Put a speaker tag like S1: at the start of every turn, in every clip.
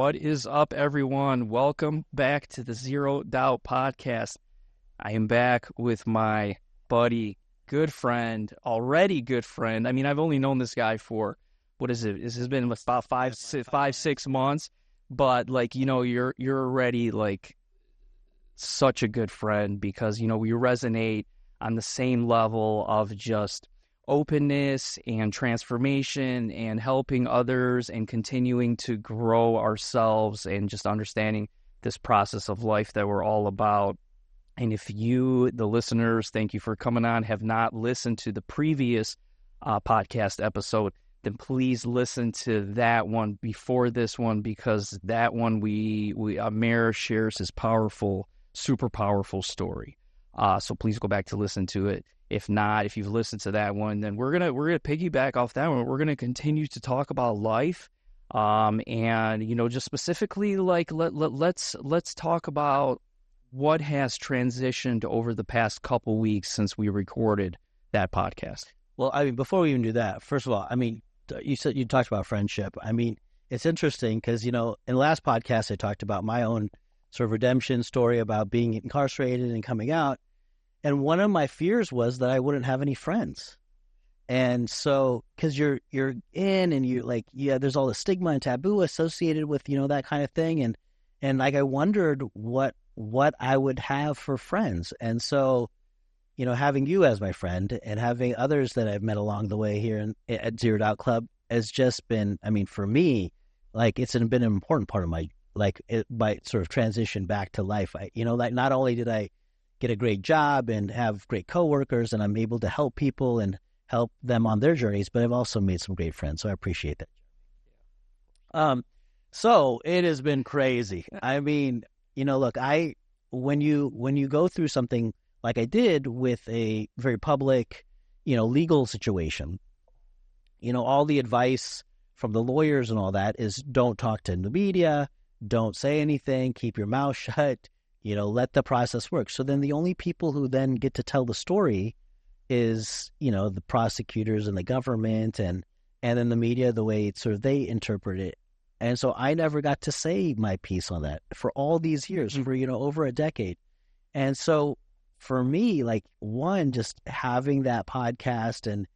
S1: What is up, everyone? Welcome back to the Zero Doubt Podcast. I am back with my buddy, good friend, already good friend. I mean, I've only known this guy for, what is it? This has been about five, 6 months. But, you're already, such a good friend because, we resonate on the same level of just openness and transformation and helping others and continuing to grow ourselves and just understanding this process of life that we're all about. And if you, the listeners, thank you for coming on, have not listened to the previous podcast episode, then please listen to that one before this one, because that one Amir shares his powerful, super powerful story. So please go back to listen to it. If not, if you've listened to that one, then we're gonna piggyback off that one. We're gonna continue to talk about life, and just specifically let's talk about what has transitioned over the past couple weeks since we recorded that podcast.
S2: Well, I mean, before we even do that, first of all, I mean, you talked about friendship. I mean, it's interesting because in the last podcast I talked about my own sort of redemption story about being incarcerated and coming out. And one of my fears was that I wouldn't have any friends. And so, because you're in and you're like, yeah, there's all the stigma and taboo associated with, that kind of thing. And I wondered what I would have for friends. And so, having you as my friend and having others that I've met along the way here at Zero Doubt Club has just been, I mean, for me, it's been an important part of my, my sort of transition back to life. Not only did I get a great job and have great coworkers and I'm able to help people and help them on their journeys, but I've also made some great friends. So I appreciate that. So it has been crazy. I mean, look, when you go through something like I did with a very public, legal situation, all the advice from the lawyers and all that is don't talk to the media, don't say anything, keep your mouth shut, let the process work. So then the only people who then get to tell the story is, the prosecutors and the government and then the media, the way it's sort of they interpret it. And so I never got to say my piece on that for all these years, for, over a decade. And so for me, one, just having that podcast and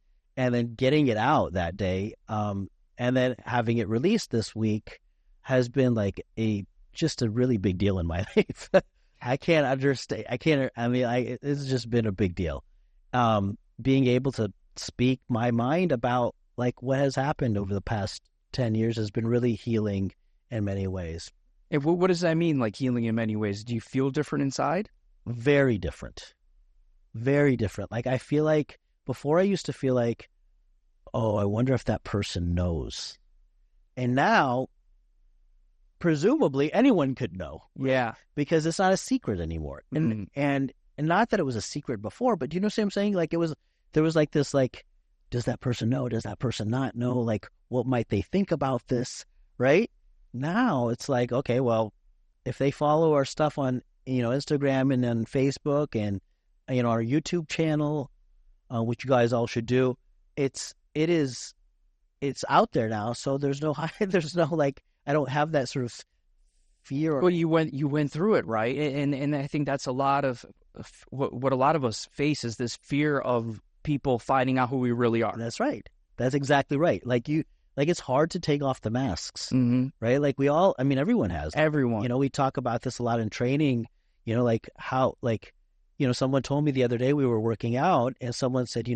S2: then getting it out that day, and then having it released this week has been just a really big deal in my life. I can't understand. It's just been a big deal. Being able to speak my mind about what has happened over the past 10 years has been really healing in many ways.
S1: And what does that mean, healing in many ways? Do you feel different inside?
S2: Very different. Very different. I feel before I used to feel oh, I wonder if that person knows. And now, presumably, anyone could know.
S1: Yeah.
S2: Because it's not a secret anymore. And not that it was a secret before, but do you know what I'm saying? There was this, does that person know? Does that person not know? What might they think about this? Right? Now it's okay, well, if they follow our stuff on, Instagram and on Facebook and, our YouTube channel, which you guys all should do, it's out there now. So there's no, I don't have that sort of fear.
S1: Well, you went through it, right? And I think that's a lot of what a lot of us face is this fear of people finding out who we really are.
S2: That's right. That's exactly right. It's hard to take off the masks, right? We all, everyone has.
S1: Everyone.
S2: We talk about this a lot in training, how, someone told me the other day we were working out and someone said,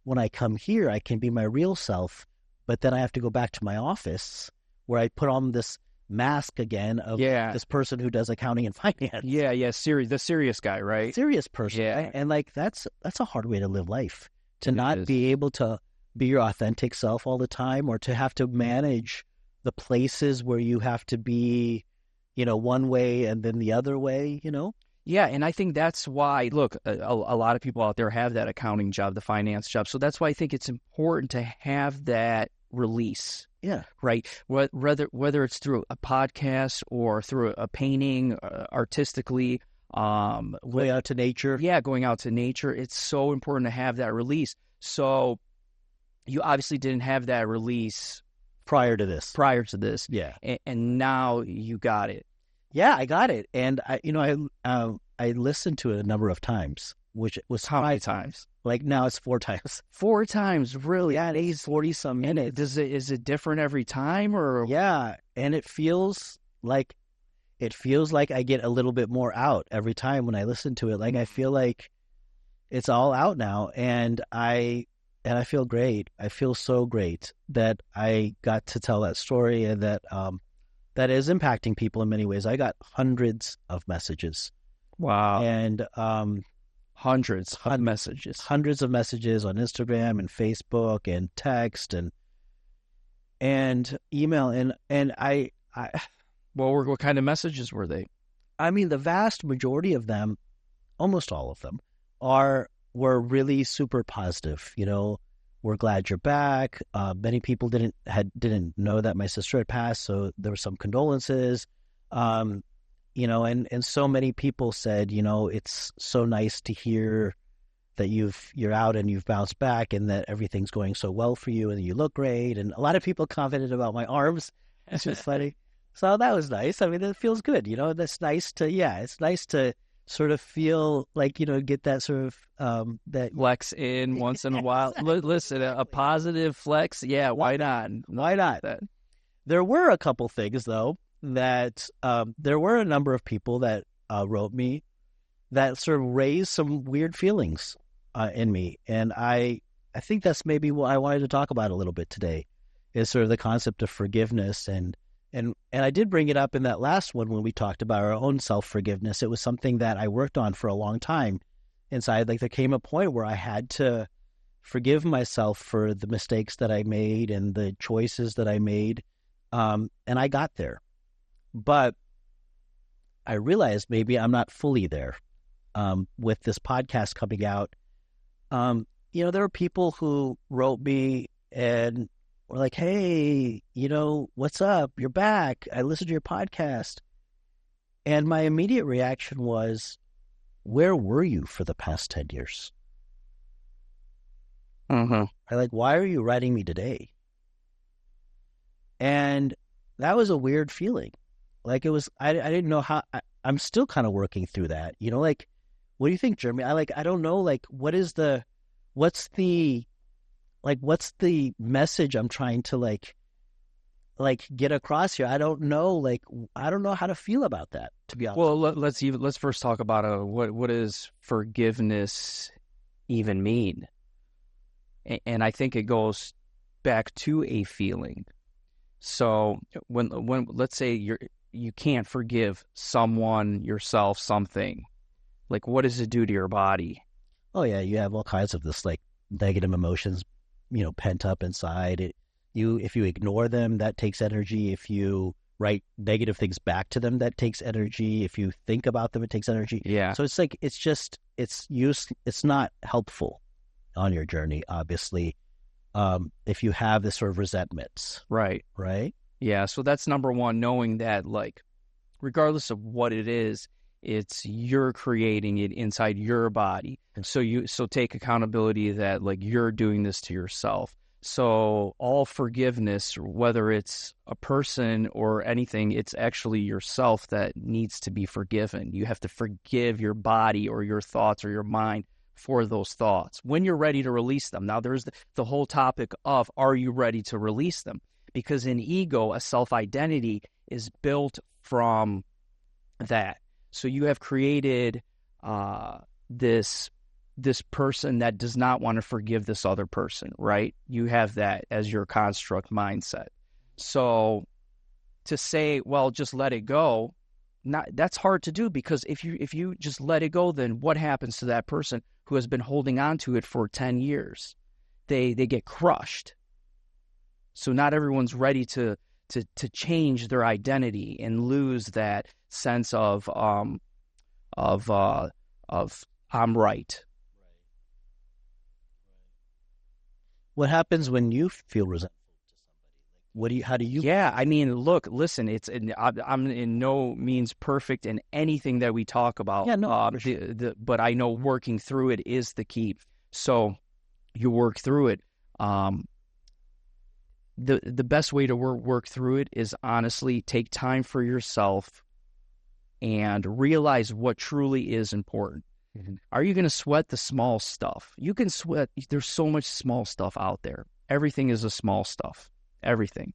S2: when I come here, I can be my real self, but then I have to go back to my office where I put on this mask again of this person who does accounting and finance.
S1: Yeah. The serious guy, right?
S2: Serious person.
S1: Yeah.
S2: Right? And that's a hard way to live life, to not be able to be your authentic self all the time, or to have to manage the places where you have to be, one way and then the other way,
S1: Yeah, and I think that's why, look, a lot of people out there have that accounting job, the finance job. So that's why I think it's important to have that release.
S2: Yeah.
S1: Right. Whether it's through a podcast or through a painting, artistically,
S2: going out to nature.
S1: Yeah, going out to nature. It's so important to have that release. So you obviously didn't have that release
S2: prior to this.
S1: prior to this,
S2: Yeah.
S1: and now you got it.
S2: Yeah, I got it. And I listened to it a number of times, which was
S1: How many times?
S2: like now it's 4 times.
S1: 4 times, really?
S2: Yeah, it's 40 some minutes.
S1: Is it different every time, or?
S2: Yeah, and it feels like I get a little bit more out every time when I listen to it. Like I feel like it's all out now, and I feel great. I feel so great that I got to tell that story, and that that is impacting people in many ways. I got hundreds of messages.
S1: Wow.
S2: And
S1: hundreds of messages
S2: on Instagram and Facebook and text and email, and I
S1: what kind of messages were they?
S2: I mean, the vast majority of them, almost all of them, were really super positive. We're glad you're back. Many people didn't know that my sister had passed, so there were some condolences. And so many people said, it's so nice to hear that you're out and you've bounced back, and that everything's going so well for you, and you look great. And a lot of people commented about my arms. It's just funny. So that was nice. I mean, it feels good. That's nice to, it's nice to sort of feel like, get that sort of, that
S1: flex in once in a while. Listen, a positive flex. Yeah. Why not?
S2: Why not?
S1: That.
S2: There were a couple things though, that there were a number of people that wrote me that sort of raised some weird feelings in me. And I think that's maybe what I wanted to talk about a little bit today, is sort of the concept of forgiveness. And I did bring it up in that last one when we talked about our own self-forgiveness. It was something that I worked on for a long time inside. Like there came a point where I had to forgive myself for the mistakes that I made and the choices that I made. And I got there. But I realized maybe I'm not fully there. With this podcast coming out, there are people who wrote me and were like, hey, what's up? You're back. I listened to your podcast. And my immediate reaction was, where were you for the past 10 years? Why are you writing me today? And that was a weird feeling. Like it was, I didn't know how, I'm still kind of working through that. What do you think, Jeremy? I don't know, what's the message I'm trying to get across here? I don't know, I don't know how to feel about that, to be honest.
S1: Well, let's first talk about what does forgiveness even mean? And I think it goes back to a feeling. So when let's say you can't forgive someone, yourself, something, what does it do to your body?
S2: Oh yeah, you have all kinds of this negative emotions, pent up inside. If you ignore them, that takes energy. If you write negative things back to them, that takes energy. If you think about them, it takes energy.
S1: Yeah.
S2: So it's not helpful on your journey, obviously. If you have this sort of resentments.
S1: Right. Yeah. So that's number one, knowing that regardless of what it is, it's you're creating it inside your body. So take accountability that you're doing this to yourself. So all forgiveness, whether it's a person or anything, it's actually yourself that needs to be forgiven. You have to forgive your body or your thoughts or your mind for those thoughts when you're ready to release them. Now there's the whole topic of, are you ready to release them? Because an ego, a self-identity, is built from that. So you have created this person that does not want to forgive this other person, right? You have that as your construct mindset. So to say, well, just let it go, that's hard to do, because if you just let it go, then what happens to that person who has been holding on to it for 10 years? They get crushed. So not everyone's ready to change their identity and lose that sense of I'm right.
S2: What happens when you feel resentful to somebody? How do you?
S1: Yeah, I mean, look, listen, I'm in no means perfect in anything that we talk about.
S2: Yeah, no, sure.
S1: But I know working through it is the key. So you work through it. the best way to work through it is honestly take time for yourself and realize what truly is important.
S2: Mhm.
S1: Are you going to sweat the small stuff? You can sweat. There's so much small stuff out there. Everything is a small stuff. Everything.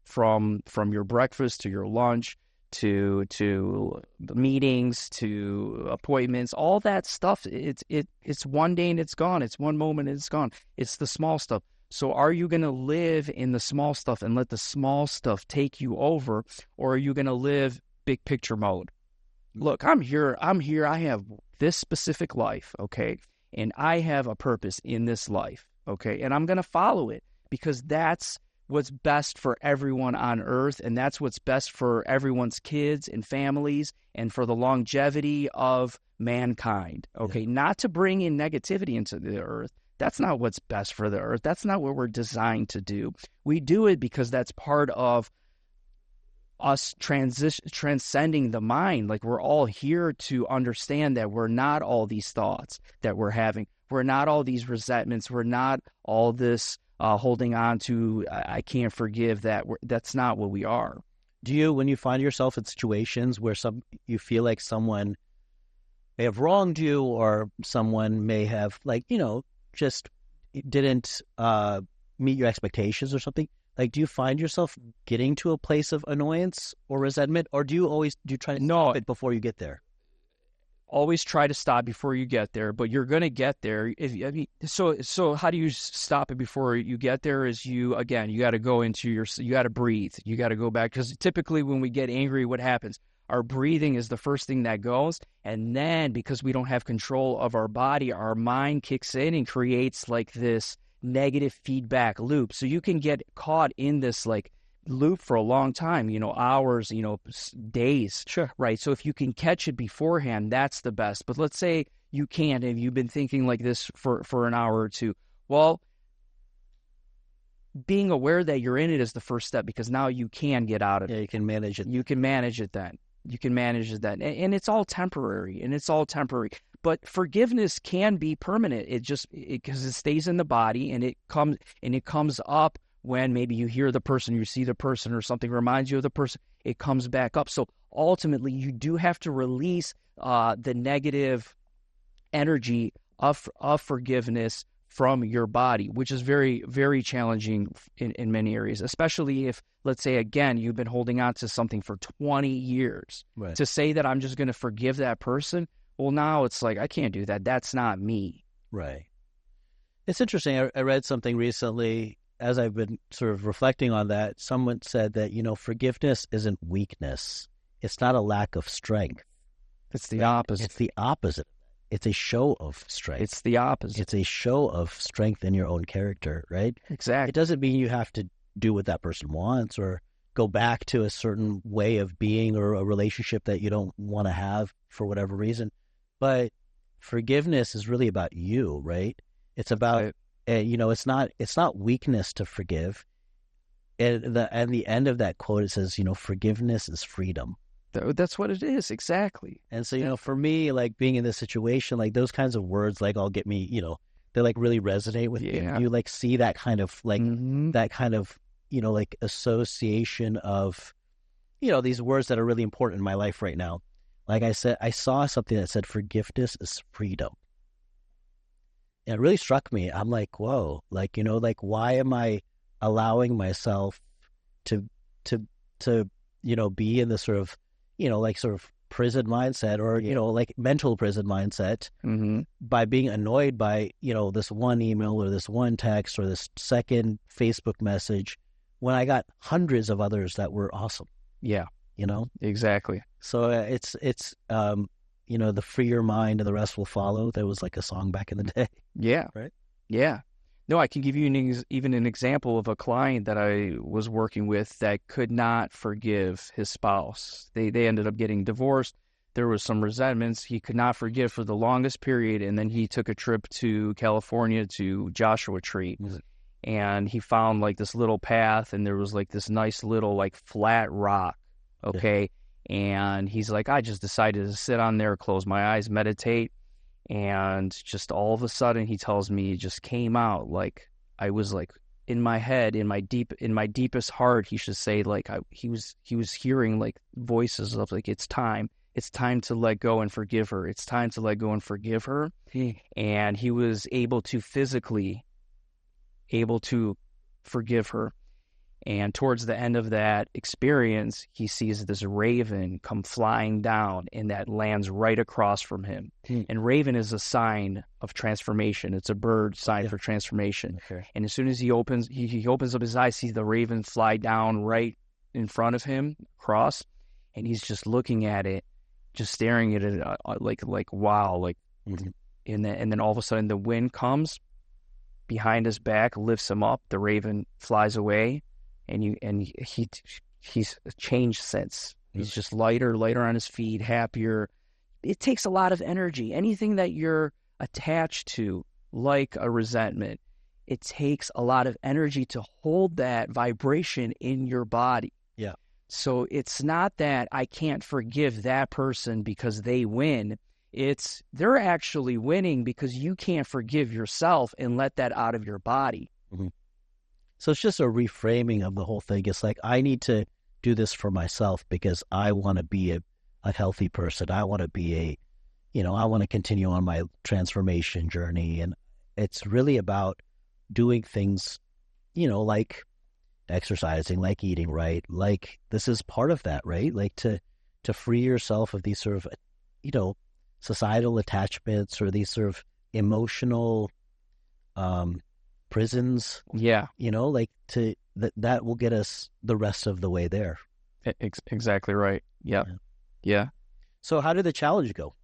S1: From your breakfast to your lunch to the meetings to appointments, all that stuff. It's one day and it's gone. It's one moment and it's gone. It's the small stuff. So are you going to live in the small stuff and let the small stuff take you over, or are you going to live big picture mode? Look, I'm here. I have this specific life, okay? And I have a purpose in this life, okay? And I'm going to follow it because that's what's best for everyone on earth, and that's what's best for everyone's kids and families and for the longevity of mankind, okay? Yeah. Not to bring in negativity into the earth. That's not what's best for the earth. That's not what we're designed to do. We do it because that's part of us transcending the mind. Like, we're all here to understand that we're not all these thoughts that we're having. We're not all these resentments. We're not all this holding on to, I can't forgive that. That's not what we are.
S2: Do you, when you find yourself in situations where you feel like someone may have wronged you, or someone may have, like, just didn't meet your expectations or something, like, do you find yourself getting to a place of annoyance or resentment, or do you try to stop it before you get there?
S1: Always try to stop before you get there, but you're going to get there. So how do you stop it before you get there? Is you got to go into you got to breathe. You got to go back, because typically when we get angry, what happens? Our breathing is the first thing that goes, and then because we don't have control of our body, our mind kicks in and creates like this negative feedback loop. So you can get caught in this like loop for a long time, hours, days.
S2: Sure.
S1: Right. So if you can catch it beforehand, that's the best. But let's say you can't, and you've been thinking like this for an hour or two. Well, being aware that you're in it is the first step, because now you can get out of it.
S2: Yeah, you can manage it.
S1: You can manage it then. And it's all temporary, But forgiveness can be permanent. Because it stays in the body, and it comes up when maybe you hear the person, you see the person, or something reminds you of the person. It comes back up. So ultimately, you do have to release the negative energy of forgiveness from your body, which is very, very challenging in many areas, especially if, let's say, again, you've been holding on to something for 20 years.
S2: Right.
S1: To say that I'm just going to forgive that person, well, now it's like, I can't do that. That's not me.
S2: Right. It's interesting. I read something recently, as I've been sort of reflecting on that. Someone said that, forgiveness isn't weakness. It's not a lack of strength.
S1: It's the opposite.
S2: It's the opposite. It's a show of strength.
S1: It's the opposite.
S2: It's a show of strength in your own character, right?
S1: Exactly.
S2: It doesn't mean you have to do what that person wants, or go back to a certain way of being, or a relationship that you don't want to have for whatever reason. But forgiveness is really about you, right? It's about, it's not weakness to forgive. And the end of that quote, it says, forgiveness is freedom.
S1: That's what it is. Exactly.
S2: And so, for me, like, being in this situation, like, those kinds of words, like, all get me, they like really resonate with me. You like see that kind of like, that kind of, like, association of, these words that are really important in my life right now. Like I said, I saw something that said forgiveness is freedom. And it really struck me. I'm like, whoa, like, like, why am I allowing myself to be in this sort of, like, sort of prison mindset, or, like, mental prison mindset, by being annoyed by, this one email, or this one text, or this second Facebook message, when I got hundreds of others that were awesome.
S1: Yeah. Exactly.
S2: So it's the free your mind and the rest will follow. There was like a song back in the day.
S1: Yeah.
S2: Right.
S1: Yeah. No, I can give you even an example of a client that I was working with that could not forgive his spouse. They ended up getting divorced. There was some resentments. He could not forgive for the longest period. And then he took a trip to California to Joshua Tree. And he found like this little path, and there was like this nice little like flat rock. Okay. Yeah. And he's like, I just decided to sit on there, close my eyes, meditate. And just all of a sudden, he tells me, it just came out like I was like in my head, in my deepest heart, he should say, like, he was hearing like voices of like, it's time to let go and forgive her. It's time to let go and forgive her. And he was physically able to forgive her. And towards the end of that experience, he sees this raven come flying down, and that lands right across from him. And raven is a sign of transformation. It's a bird sign for transformation.
S2: Okay.
S1: And as soon as he opens up his eyes, sees the raven fly down right in front of him, across, and he's just looking at it, just staring at it, like wow, like. And then all of a sudden the wind comes behind his back, lifts him up. The raven flies away. And he's changed since. He's just lighter on his feet, happier. It takes a lot of energy. Anything that you're attached to, like a resentment, it takes a lot of energy to hold that vibration in your body.
S2: Yeah.
S1: So it's not that I can't forgive that person because they win. It's they're actually winning because you can't forgive yourself and let that out of your body.
S2: So it's just a reframing of the whole thing. It's like, I need to do this for myself because I want to be a healthy person. I want to be I want to continue on my transformation journey. And it's really about doing things, like exercising, like eating right. Like, this is part of that, right? Like to free yourself of these sort of, societal attachments or these sort of emotional, prisons, like that will get us the rest of the way there.
S1: Exactly right. Yeah.
S2: So how did the challenge go?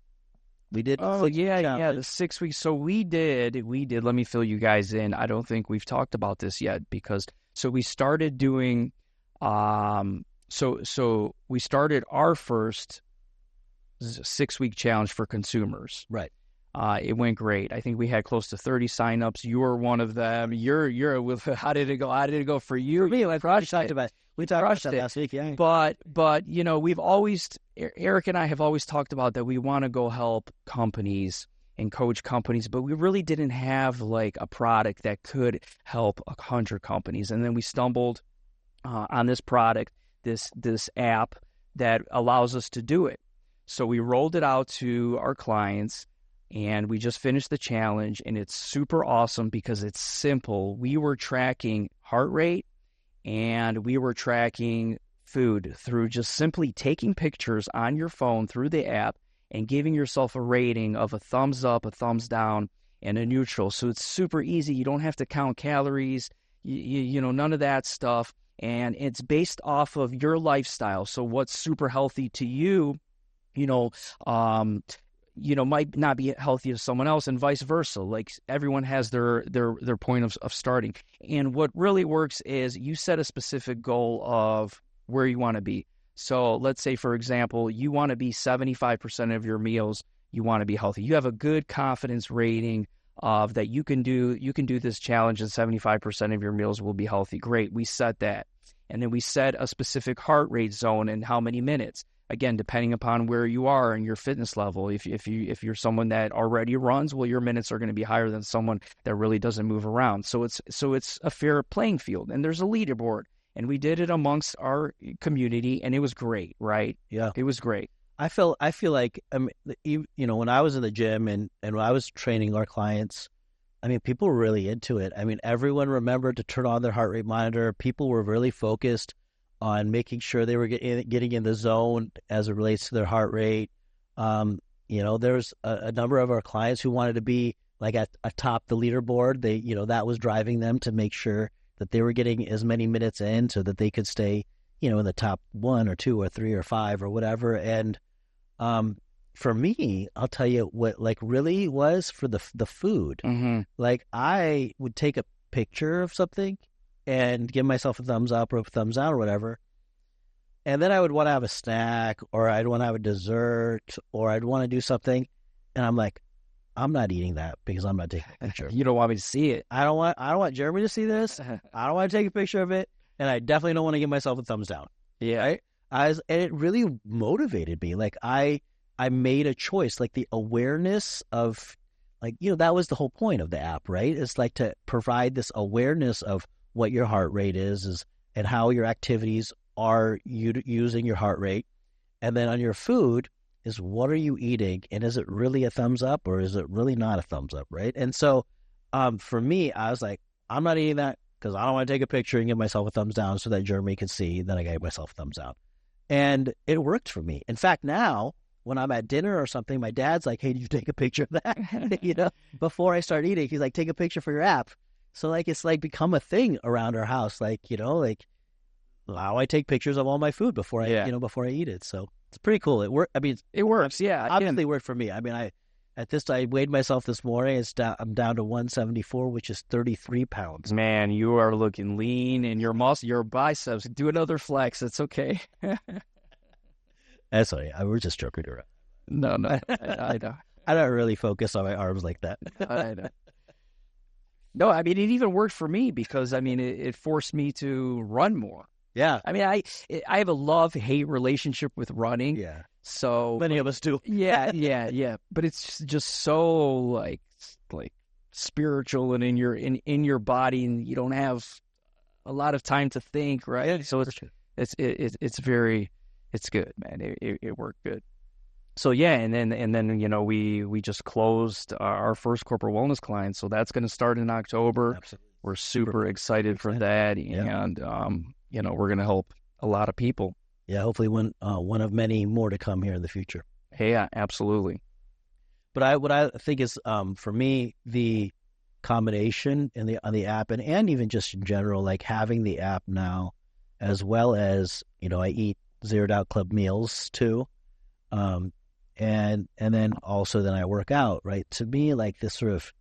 S2: We did.
S1: The 6 weeks. So we did. Let me fill you guys in. I don't think we've talked about this yet so we started doing. So we started our first 6-week challenge for consumers.
S2: Right.
S1: It went great. I think we had close to 30 signups. You were one of them. You're with. How did it go? How did it go for you?
S2: For me, we talked about that last week. Yeah.
S1: But we've always, Eric and I have always talked about that we want to go help companies and coach companies, but we really didn't have like a product that could help 100 companies. And then we stumbled on this product, this app that allows us to do it. So we rolled it out to our clients. And we just finished the challenge, and it's super awesome because it's simple. We were tracking heart rate, and we were tracking food through just simply taking pictures on your phone through the app and giving yourself a rating of a thumbs up, a thumbs down, and a neutral. So it's super easy. You don't have to count calories, none of that stuff. And it's based off of your lifestyle. So what's super healthy to you, might not be healthy to someone else, and vice versa. Like, everyone has their point of starting. And what really works is you set a specific goal of where you want to be. So let's say, for example, you want to be 75% of your meals, you want to be healthy. You have a good confidence rating of that you can do this challenge and 75% of your meals will be healthy. Great. We set that. And then we set a specific heart rate zone and how many minutes. Again, depending upon where you are and your fitness level. If you're someone that already runs, well, your minutes are going to be higher than someone that really doesn't move around. So it's a fair playing field, and there's a leaderboard, and we did it amongst our community, and it was great, right?
S2: Yeah,
S1: it was great.
S2: I feel like when I was in the gym and when I was training our clients, people were really into it. Everyone remembered to turn on their heart rate monitor. People were really focused on making sure they were getting in the zone as it relates to their heart rate. There's a number of our clients who wanted to be like at atop the leaderboard. They, that was driving them to make sure that they were getting as many minutes in so that they could stay, in the top 1 or 2 or 3 or 5 or whatever. And for me, I'll tell you what, like, really was for the food.
S1: Mm-hmm.
S2: Like, I would take a picture of something and give myself a thumbs up or a thumbs down or whatever. And then I would want to have a snack, or I'd want to have a dessert, or I'd want to do something. And I'm like, I'm not eating that because I'm not taking a picture.
S1: You don't want me to see it.
S2: I don't want Jeremy to see this. I don't want to take a picture of it. And I definitely don't want to give myself a thumbs down.
S1: Yeah.
S2: Right? And it really motivated me. Like, I made a choice, like the awareness of, like, that was the whole point of the app, right? It's like to provide this awareness of what your heart rate is and how your activities are using your heart rate. And then on your food is what are you eating? And is it really a thumbs up or is it really not a thumbs up, right? And so for me, I was like, I'm not eating that because I don't want to take a picture and give myself a thumbs down so that Jeremy can see. Then I gave myself a thumbs out. And it worked for me. In fact, now when I'm at dinner or something, my dad's like, hey, did you take a picture of that? Before I start eating, he's like, take a picture for your app. So like, it's like become a thing around our house. Like, like how I take pictures of all my food before before I eat it. So it's pretty cool. It worked. I mean,
S1: it works. Yeah.
S2: Obviously worked for me. I mean, I weighed myself this morning. I'm down to 174, which is 33 pounds.
S1: Man, you are looking lean and your biceps. Do another flex. It's okay.
S2: That's right. We're just joking around.
S1: No, I know.
S2: I don't really focus on my arms like that.
S1: I know. No, I mean, it even worked for me because, I mean, it forced me to run more.
S2: Yeah.
S1: I mean, I have a love-hate relationship with running.
S2: Yeah.
S1: So
S2: many of us do.
S1: Yeah. But it's just so like spiritual and in your body, and you don't have a lot of time to think, right?
S2: Yeah,
S1: so it's good, man. It worked good. So yeah, and then we just closed our first corporate wellness client, so that's going to start in October.
S2: Absolutely.
S1: We're super excited for that, and we're going to help a lot of people.
S2: Yeah, hopefully one of many more to come here in the future.
S1: Hey, yeah, absolutely.
S2: But what I think is for me the combination on the app and even just in general, like having the app now, as well as I eat Zero Doubt Club meals too. And then also then I work out, right? To me, like this sort of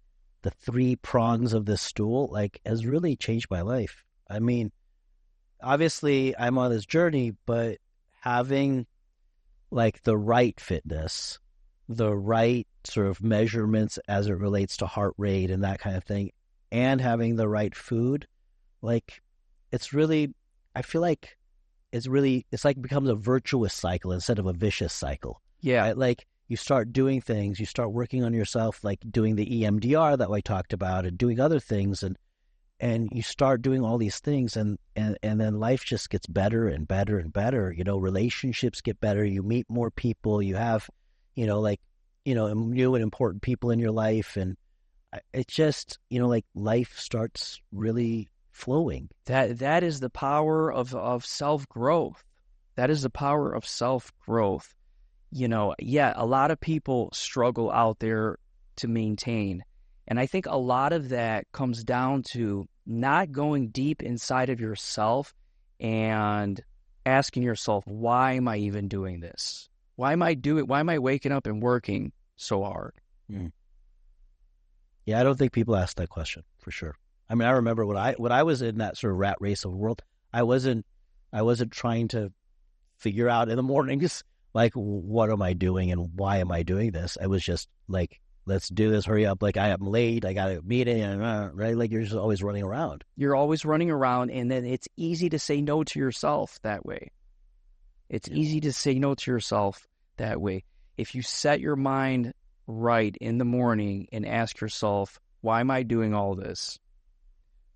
S2: the three prongs of this stool, like has really changed my life. I mean, obviously I'm on this journey, but having like the right fitness, the right sort of measurements as it relates to heart rate and that kind of thing, and having the right food, like it's really, I feel like it's like it becomes a virtuous cycle instead of a vicious cycle.
S1: Yeah.
S2: Right? Like you start doing things, you start working on yourself, like doing the EMDR that I talked about and doing other things. And you start doing all these things and then life just gets better and better and better. Relationships get better. You meet more people. You have, new and important people in your life. And it's just, like life starts really flowing.
S1: That is the power of self-growth. That is the power of self-growth. A lot of people struggle out there to maintain. And I think a lot of that comes down to not going deep inside of yourself and asking yourself, why am I even doing this? Why am I waking up and working so hard?
S2: Mm. Yeah, I don't think people ask that question for sure. I mean, I remember when I was in that sort of rat race of the world, I wasn't trying to figure out in the mornings, like, what am I doing and why am I doing this? I was just like, let's do this, hurry up. Like, I am late, I got a meeting, right? Like, you're just always running around.
S1: You're always running around, and then it's easy to say no to yourself that way. It's easy to say no to yourself that way. If you set your mind right in the morning and ask yourself, why am I doing all this?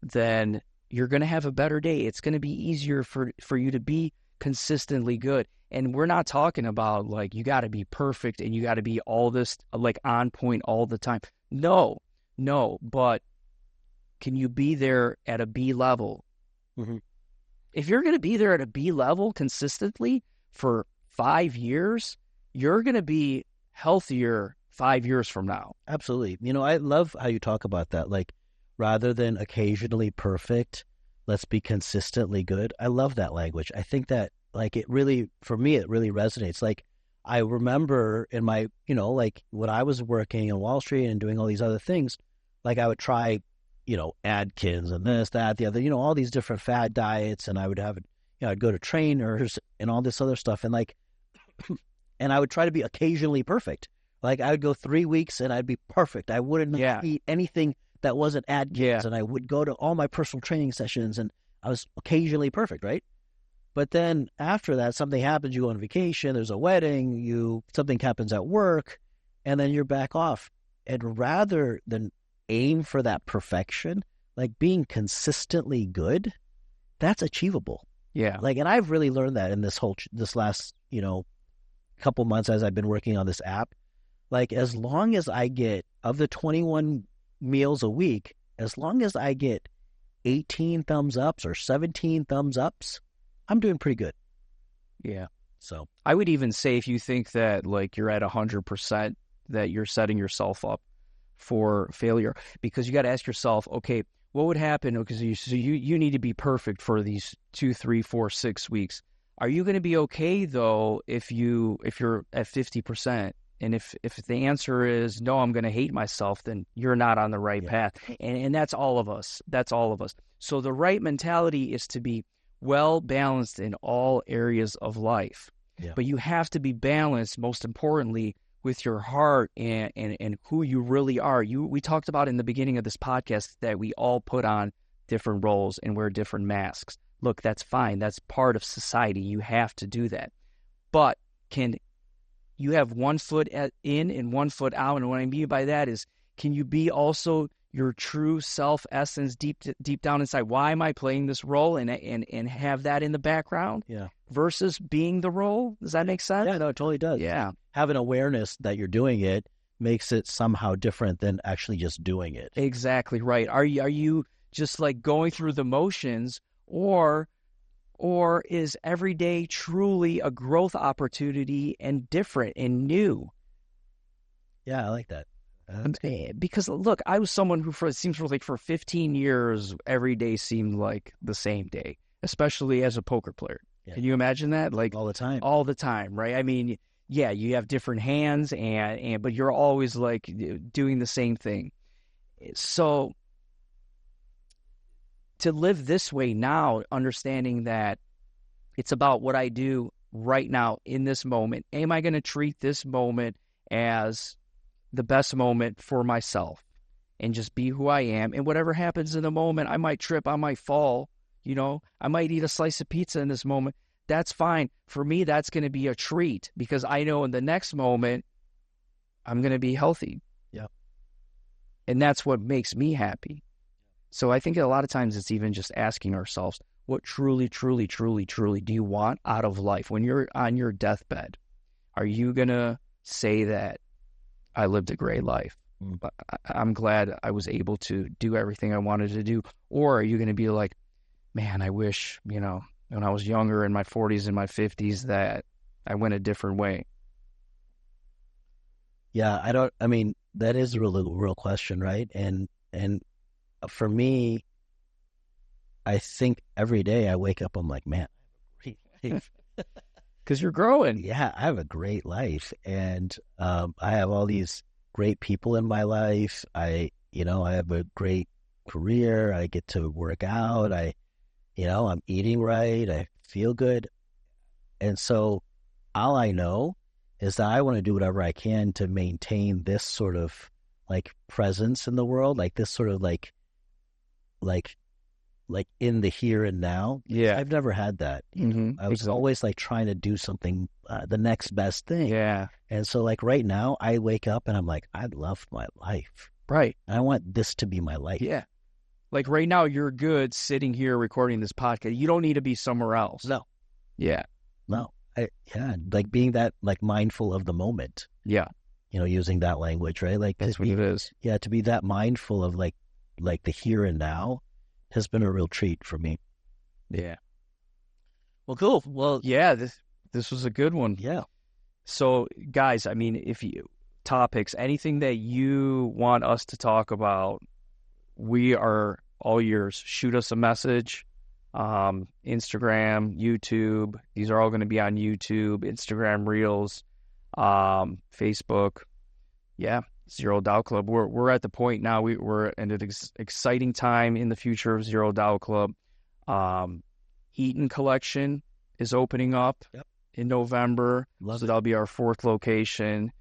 S1: Then you're going to have a better day. It's going to be easier for you to be consistently good. And we're not talking about like you got to be perfect and you got to be all this like on point all the time. No, but can you be there at a B level?
S2: Mm-hmm.
S1: If you're going to be there at a B level consistently for 5 years, you're going to be healthier 5 years from now.
S2: Absolutely. I love how you talk about that. Like, rather than occasionally perfect, let's be consistently good. I love that language. I think that, like, it really, for me, it really resonates. Like, I remember in my, like when I was working in Wall Street and doing all these other things, like I would try, Atkins and this, that, the other, all these different fad diets. And I would have, I'd go to trainers and all this other stuff. And like, and I would try to be occasionally perfect. Like I would go 3 weeks and I'd be perfect. I wouldn't eat anything that wasn't Atkins. And I would go to all my personal training sessions and I was occasionally perfect, right? But then after that, something happens, you go on vacation, there's a wedding, something happens at work, and then you're back off. And rather than aim for that perfection, like being consistently good, that's achievable.
S1: Yeah.
S2: Like, and I've really learned that in this last, couple months as I've been working on this app. Like, as long as I get, of the 21 meals a week, as long as I get 18 thumbs ups or 17 thumbs ups, I'm doing pretty good.
S1: Yeah.
S2: So
S1: I would even say if you think that like you're at 100%, that you're setting yourself up for failure, because you got to ask yourself, okay, what would happen? Because you need to be perfect for these 2, 3, 4, 6 weeks. Are you going to be okay though if you're at 50%? And if the answer is no, I'm going to hate myself, then you're not on the right path. And that's all of us. That's all of us. So the right mentality is to be well balanced in all areas of life.
S2: Yeah.
S1: But you have to be balanced, most importantly, with your heart and who you really are. We talked about in the beginning of this podcast that we all put on different roles and wear different masks. Look, that's fine. That's part of society. You have to do that. But can you have one foot in and one foot out? And what I mean by that is, can you be also your true self essence deep down inside? Why am I playing this role, and have that in the background?
S2: Yeah.
S1: Versus being the role. Does that make sense?
S2: Yeah, no, it totally does.
S1: Yeah.
S2: Having awareness that you're doing it makes it somehow different than actually just doing it.
S1: Exactly right. Are you just like going through the motions, or is every day truly a growth opportunity and different and new?
S2: Yeah, I like that.
S1: Because look, I was someone who it seems like for 15 years, every day seemed like the same day, especially as a poker player. Yeah. Can you imagine that? Like
S2: all the time.
S1: All the time, right? I mean, yeah, you have different hands but you're always like doing the same thing. So to live this way now, understanding that it's about what I do right now in this moment. Am I going to treat this moment as the best moment for myself and just be who I am? And whatever happens in the moment, I might trip, I might fall, I might eat a slice of pizza in this moment. That's fine. For me, that's going to be a treat because I know in the next moment, I'm going to be healthy.
S2: Yeah.
S1: And that's what makes me happy. So I think a lot of times it's even just asking ourselves, what truly, truly, truly, truly do you want out of life? When you're on your deathbed, are you going to say that I lived a great life? I'm glad I was able to do everything I wanted to do. Or are you going to be like, man, I wish, when I was younger in my 40s and my 50s that I went a different way?
S2: Yeah, that is a real question, right? And for me, I think every day I wake up, I'm like, man, great life.
S1: Because you're growing.
S2: Yeah, I have a great life. And I have all these great people in my life. I have a great career. I get to work out. I'm eating right. I feel good. And so all I know is that I want to do whatever I can to maintain this sort of like presence in the world, like this sort of like in the here and now.
S1: Yeah.
S2: I've never had that. I was always like trying to do something, the next best thing.
S1: Yeah.
S2: And so like right now I wake up and I'm like, I love my life.
S1: Right.
S2: And I want this to be my life.
S1: Yeah. Like right now you're good sitting here recording this podcast. You don't need to be somewhere else.
S2: No.
S1: Yeah.
S2: No. Like being that like mindful of the moment.
S1: Yeah.
S2: Using that language, right? Like
S1: that's what it is.
S2: Yeah, to be that mindful of like the here and now has been a real treat for me.
S1: Yeah.
S2: Well, cool. Well,
S1: yeah, this was a good one.
S2: Yeah. So,
S1: guys, I mean, if you topics, anything that you want us to talk about, we are all yours. Shoot us a message. Instagram, YouTube. These are all going to be on YouTube, Instagram Reels, Facebook. Yeah, Zero Doubt Club. We're at the point now. We're at an exciting time in the future of Zero Doubt Club. Eaton Collection is opening up in November. So that'll be our 4th location.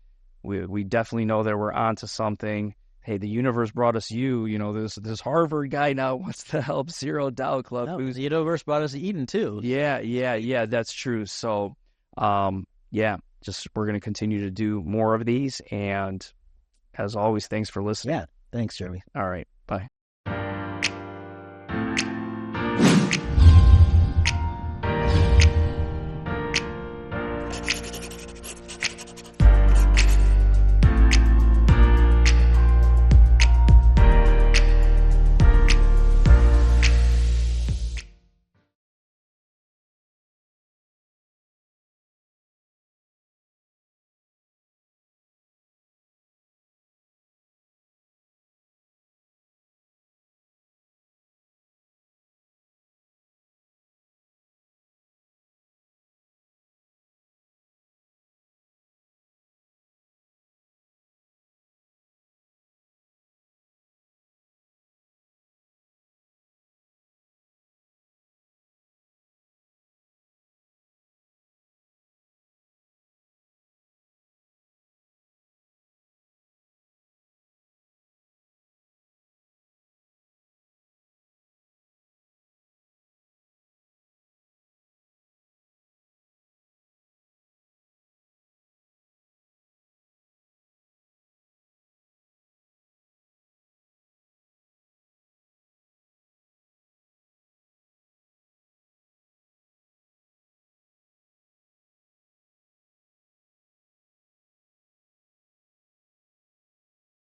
S1: We definitely know that we're onto something. Hey, the universe brought us you. This Harvard guy now wants to help Zero Doubt Club.
S2: No, the universe brought us Eden too.
S1: Yeah, that's true. So, just we're going to continue to do more of these. And as always, thanks for listening.
S2: Yeah, thanks, Jeremy.
S1: All right, bye.